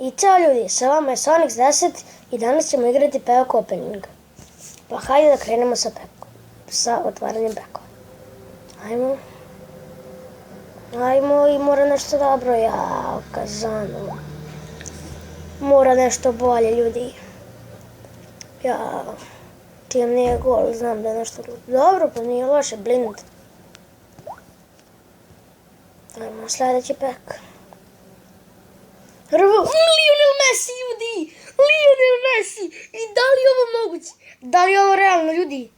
I ćao ljudi, sa vama je Sonic 10 i danas ćemo igrati pack opening. Pa hajde da krenemo sa otvaranjem packova. Ajmo i mora nešto dobro, jao, kazano. Mora nešto bolje ljudi. Jao, čim nije gol, znam da je nešto dobro, pa nije loše, blind. Ajmo sljedeći pack. Lionel Messi, ljudi! Lionel Messi! I da li je ovo moguće? Da li je ovo realno, ljudi?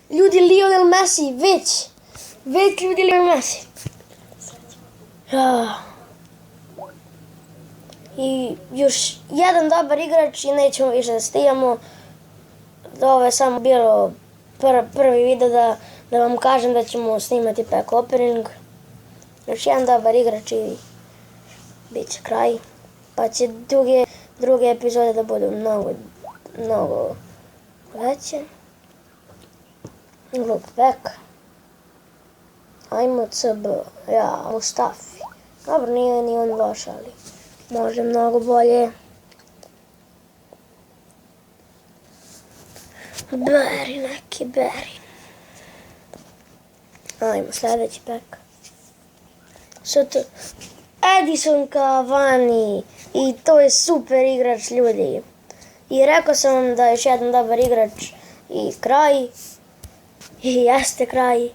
Ljudi, Lionel Messi, već ljudi, Lionel Messi. I još jedan dobar igrač i nećemo više da stigamo. Ovo je samo bilo prvi video da vam kažem da ćemo snimati pack opening. Još jedan dobar igrač i bit će kraj. Pa će druge epizode da budu mnogo veće. Glup pack. Ajmo CB. Ja, Mustafi. Dobro, nije ni on loš, ali može mnogo bolje. Neki Beri. Ajmo sljedeći pack. Edison Cavani. I to je super igrač, ljudi. I rekao sam vam da je još jedan dobar igrač i kraj. I jeste kraj.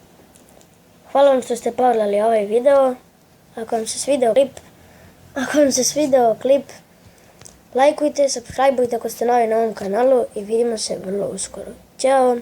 Hvala vam što ste pogledali ovaj video. Ako vam se svideo klip, lajkujte, subscribeujte ako ste novi na ovom kanalu i vidimo se vrlo uskoro. Ćao!